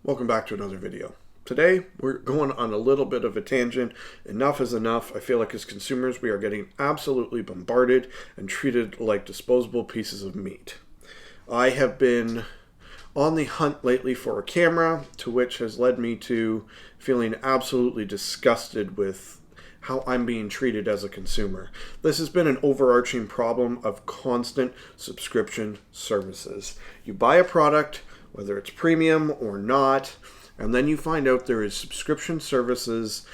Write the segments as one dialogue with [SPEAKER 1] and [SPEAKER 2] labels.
[SPEAKER 1] Welcome back to another video. Today, we're going on a little bit of a tangent. Enough is enough. I feel like as consumers, we are getting absolutely bombarded and treated like disposable pieces of meat. I have been on the hunt lately for a camera, to which has led me to feeling absolutely disgusted with how I'm being treated as a consumer. This has been an overarching problem of constant subscription services. You buy a product, whether it's premium or not, and then you find out there is subscription services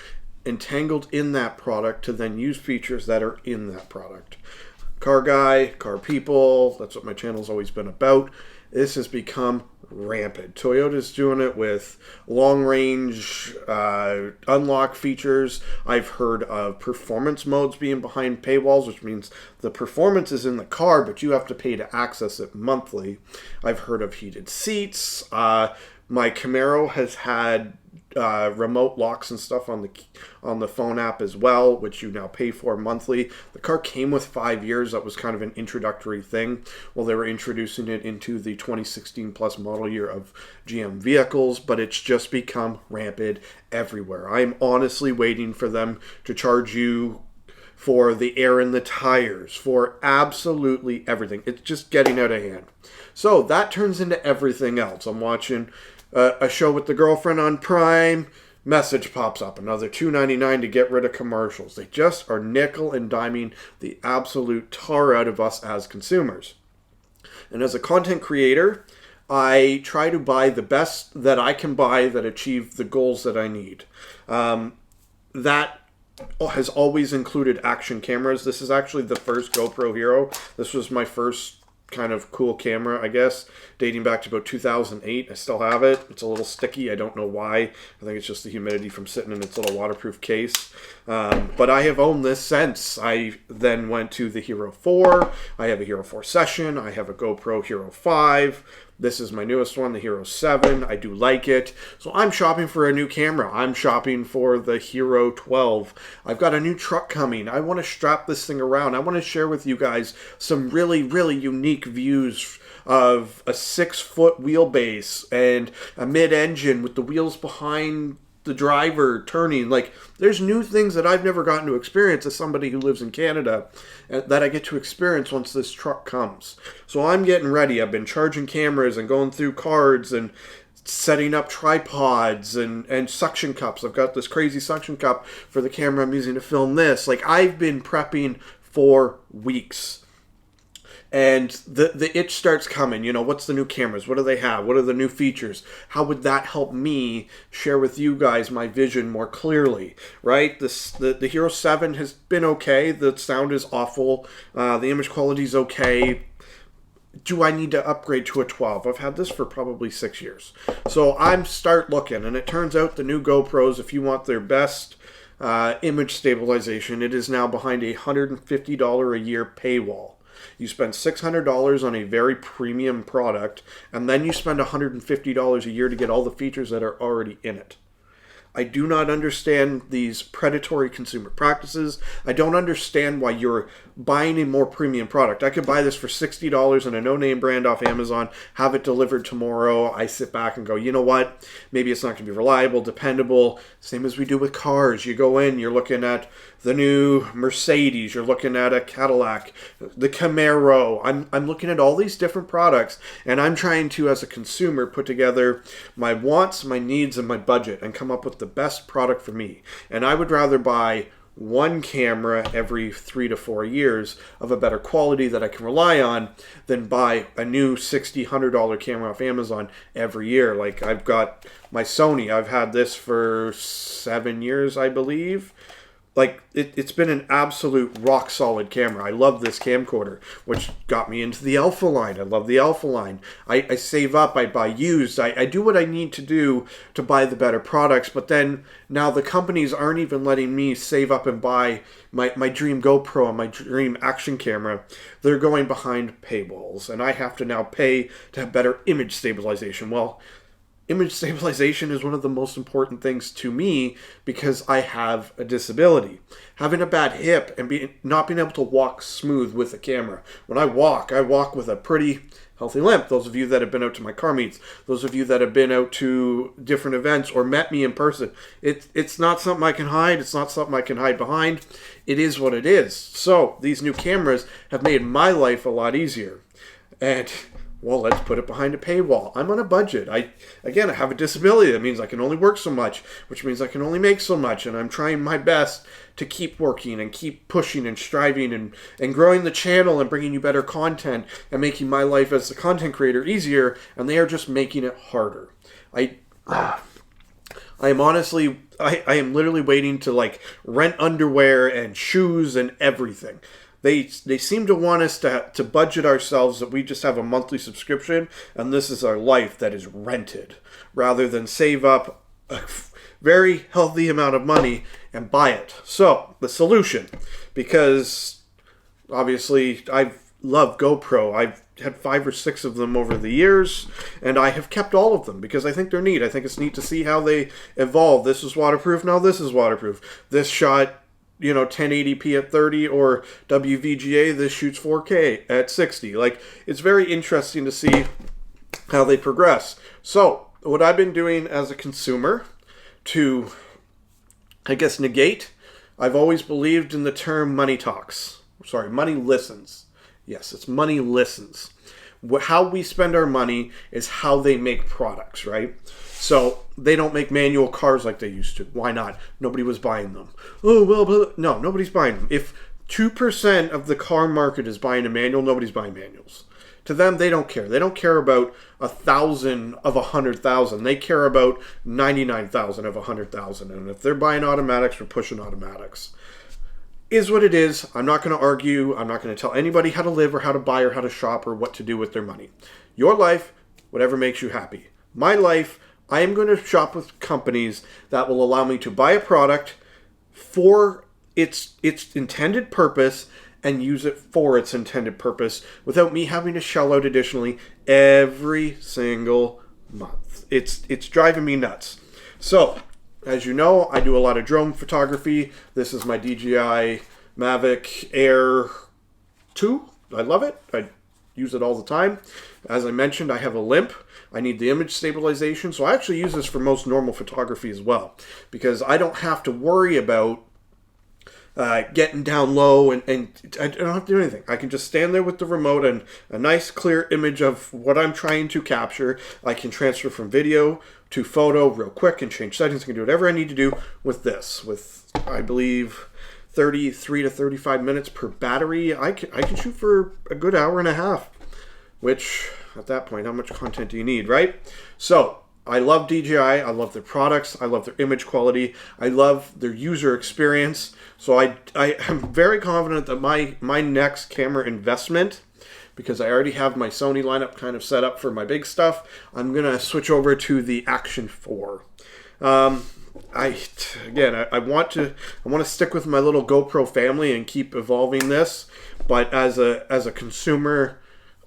[SPEAKER 1] entangled in that product to then use features that are in that product. Car guy, car people, that's what my channel's always been about. This has become rampant. Toyota's doing it with long range unlock features. I've heard of performance modes being behind paywalls, which means the performance is in the car, but you have to pay to access it monthly. I've heard of heated seats. My Camaro has had remote locks and stuff on the phone app as well, which you now pay for monthly. The car came with 5 years. That was kind of an introductory thing. Well, they were introducing it into the 2016 plus model year of GM vehicles, but it's just become rampant everywhere. I'm honestly waiting for them to charge you for the air in the tires, for absolutely everything. It's just getting out of hand. So that turns into everything else. I'm watching a show with the girlfriend on Prime. Message pops up, another $2.99 to get rid of commercials. They just are nickel and diming the absolute tar out of us as consumers. And as a content creator, I try to buy the best that I can buy that achieve the goals that I need. That has always included action cameras. This is actually the first GoPro Hero. This was my first kind of cool camera, I guess, dating back to about 2008. I still have it. It's a little sticky. I don't know why. I think it's just the humidity from sitting in its little waterproof case. But I have owned this since. I then went to the Hero 4. I have a Hero 4 Session. I have a GoPro Hero 5. This is my newest one, the Hero 7. I do like it. So I'm shopping for a new camera. I'm shopping for the Hero 12. I've got a new truck coming. I want to strap this thing around. I want to share with you guys some really, really unique views of a 6-foot wheelbase and a mid-engine with the wheels behind the driver turning. Like, there's new things that I've never gotten to experience as somebody who lives in Canada that I get to experience once this truck comes. So I'm getting ready. I've been charging cameras and going through cards and setting up tripods and suction cups. I've got this crazy suction cup for the camera I'm using to film this. Like, I've been prepping for weeks. And the itch starts coming. You know, what's the new cameras? What do they have? What are the new features? How would that help me share with you guys my vision more clearly, right? The Hero 7 has been okay. The sound is awful. The image quality is okay. Do I need to upgrade to a 12? I've had this for probably 6 years. So I'm start looking, and it turns out the new GoPros, if you want their best image stabilization, it is now behind a $150 a year paywall. You spend $600 on a very premium product, and then you spend $150 a year to get all the features that are already in it. I do not understand these predatory consumer practices. I don't understand why you're buying a more premium product. I could buy this for $60 and a no-name brand off Amazon, have it delivered tomorrow. I sit back and go, you know what? Maybe it's not going to be reliable, dependable. Same as we do with cars. You go in, you're looking at the new Mercedes, you're looking at a Cadillac, the Camaro. I'm looking at all these different products, and I'm trying to, as a consumer, put together my wants, my needs, and my budget and come up with the best product for me. And I would rather buy one camera every 3 to 4 years of a better quality that I can rely on than buy a new $60, $100 camera off Amazon every year. Like, I've got my Sony. I've had this for 7 years, I believe. Like, it's been an absolute rock solid camera. I love this camcorder, which got me into the Alpha line. I love the Alpha line. I save up, I buy used. I do what I need to do to buy the better products, but then now the companies aren't even letting me save up and buy my dream GoPro and my dream action camera. They're going behind paywalls, and I have to now pay to have better image stabilization. Well, image stabilization is one of the most important things to me because I have a disability. Having a bad hip and not being able to walk smooth with a camera. When I walk with a pretty healthy limp. Those of you that have been out to my car meets, those of you that have been out to different events or met me in person, it's not something I can hide. It's not something I can hide behind. It is what it is. So these new cameras have made my life a lot easier. And, well, let's put it behind a paywall. I'm on a budget. I have a disability. That means I can only work so much, which means I can only make so much. And I'm trying my best to keep working and keep pushing and striving and growing the channel and bringing you better content and making my life as a content creator easier. And they are just making it harder. I am honestly, I am literally waiting to like rent underwear and shoes and everything. They seem to want us to budget ourselves that we just have a monthly subscription and this is our life that is rented, rather than save up a very healthy amount of money and buy it. So the solution, because obviously I love GoPro. I've had 5 or 6 of them over the years, and I have kept all of them because I think they're neat. I think it's neat to see how they evolve. This is waterproof. Now this is waterproof. This shot 1080p at 30 or WVGA, this shoots 4K at 60. Like, it's very interesting to see how they progress. So, what I've been doing as a consumer to, I guess, negate, I've always believed in the term money talks. Sorry, money listens. Yes, it's money listens. How we spend our money is how they make products, right? So they don't make manual cars like they used to. Why not? Nobody was buying them. Oh, well, no, nobody's buying them. If 2% of the car market is buying a manual, nobody's buying manuals. To them, they don't care. They don't care about 1,000 of 100,000. They care about 99,000 of 100,000. And if they're buying automatics, we're pushing automatics. Is what it is. I'm not going to argue. I'm not going to tell anybody how to live or how to buy or how to shop or what to do with their money. Your life, whatever makes you happy. My life, I am going to shop with companies that will allow me to buy a product for its intended purpose and use it for its intended purpose without me having to shell out additionally every single month. It's driving me nuts. So, as you know, I do a lot of drone photography. This is my DJI Mavic Air 2. I love it. I use it all the time. As I mentioned, I have a limp. I need the image stabilization. So I actually use this for most normal photography as well, because I don't have to worry about getting down low and I don't have to do anything. I can just stand there with the remote and a nice clear image of what I'm trying to capture. I can transfer from video to photo real quick and change settings. I can do whatever I need to do with this. With, I believe, 33 to 35 minutes per battery, I can shoot for a good hour and a half, which at that point, how much content do you need, right? So I love DJI. I love their products. I love their image quality. I love their user experience. So I am very confident that my next camera investment, because I already have my Sony lineup kind of set up for my big stuff, I'm going to switch over to the Action 4. I want to stick with my little GoPro family and keep evolving this, but as a consumer,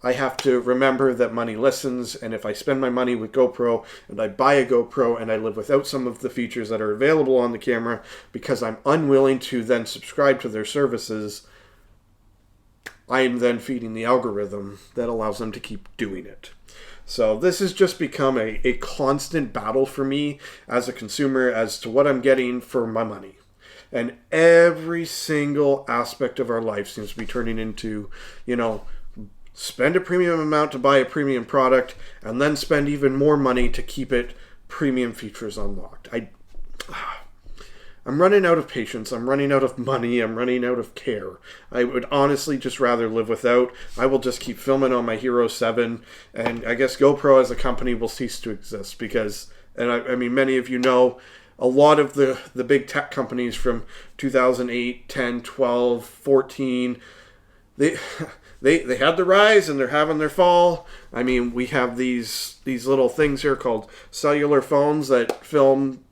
[SPEAKER 1] I have to remember that money listens, and if I spend my money with GoPro and I buy a GoPro and I live without some of the features that are available on the camera because I'm unwilling to then subscribe to their services, I am then feeding the algorithm that allows them to keep doing it. So this has just become a constant battle for me as a consumer as to what I'm getting for my money. And every single aspect of our life seems to be turning into, spend a premium amount to buy a premium product and then spend even more money to keep it premium features unlocked. I'm running out of patience. I'm running out of money. I'm running out of care. I would honestly just rather live without. I will just keep filming on my Hero 7, and I guess GoPro as a company will cease to exist because, and I mean, many of you know, a lot of the big tech companies from 2008, 10, 12, 14, they had the rise and they're having their fall. I mean, we have these little things here called cellular phones that film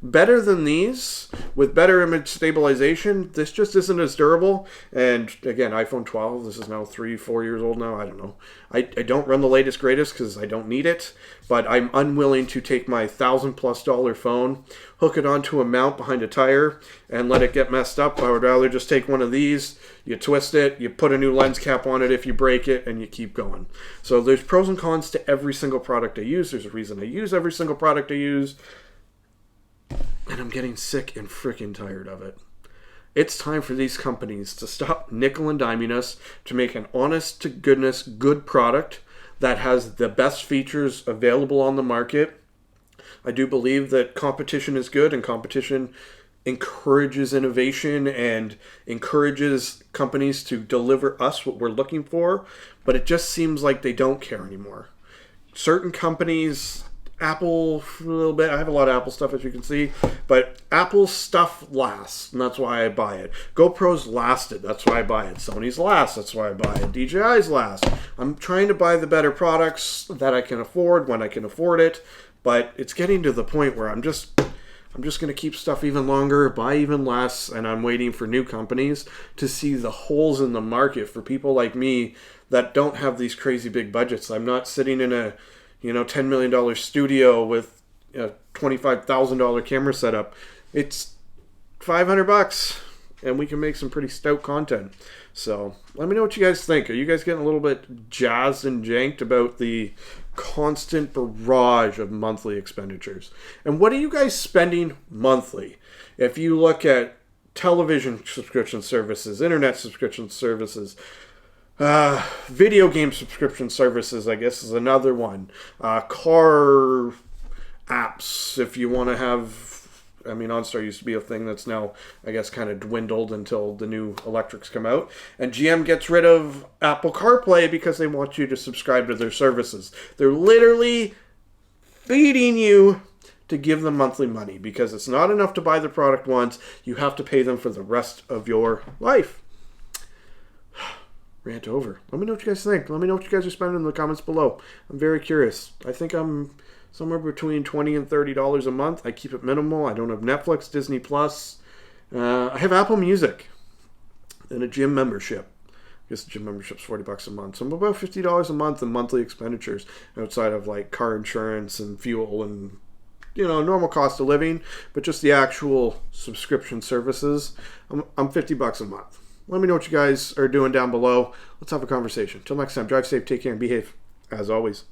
[SPEAKER 1] better than these with better image stabilization. This just isn't as durable. And again, iPhone 12, this is now 3-4 years old now. I don't know. I don't run the latest greatest because I don't need it, but I'm unwilling to take my $1,000+ phone, hook it onto a mount behind a tire, and let it get messed up. I would rather just take one of these, you twist it, you put a new lens cap on it if you break it, and you keep going. So there's pros and cons to every single product I use. There's a reason I use every single product I use, and I'm getting sick and freaking tired of it. It's time for these companies to stop nickel and diming us, to make an honest to goodness good product that has the best features available on the market. I do believe that competition is good, and competition encourages innovation and encourages companies to deliver us what we're looking for, but it just seems like they don't care anymore. Certain companies, Apple for a little bit, I have a lot of Apple stuff as you can see, but Apple's stuff lasts, and that's why I buy it. GoPro's lasted, that's why I buy it. Sony's last, that's why I buy it. DJI's last. I'm trying to buy the better products that I can afford when I can afford it, but it's getting to the point where I'm just going to keep stuff even longer, buy even less, and I'm waiting for new companies to see the holes in the market for people like me that don't have these crazy big budgets. I'm not sitting in a $10 million studio with a $25,000 camera setup. It's $500, and we can make some pretty stout content. So let me know what you guys think. Are you guys getting a little bit jazzed and janked about the constant barrage of monthly expenditures? And what are you guys spending monthly? If you look at television subscription services, internet subscription services, video game subscription services, I guess, is another one. Car apps, if you want to have... OnStar used to be a thing that's now, I guess, kind of dwindled until the new electrics come out. And GM gets rid of Apple CarPlay because they want you to subscribe to their services. They're literally feeding you to give them monthly money because it's not enough to buy the product once. You have to pay them for the rest of your life. Rant over. Let me know what you guys think. Let me know what you guys are spending in the comments below. I'm very curious. I think I'm somewhere between $20 and $30 a month. I keep it minimal. I don't have Netflix, Disney Plus. I have Apple Music and a gym membership. I guess the gym membership's $40 a month. So I'm about $50 a month in monthly expenditures outside of like car insurance and fuel and normal cost of living. But just the actual subscription services, I'm $50 a month. Let me know what you guys are doing down below. Let's have a conversation. Till next time, drive safe, take care, and behave, as always.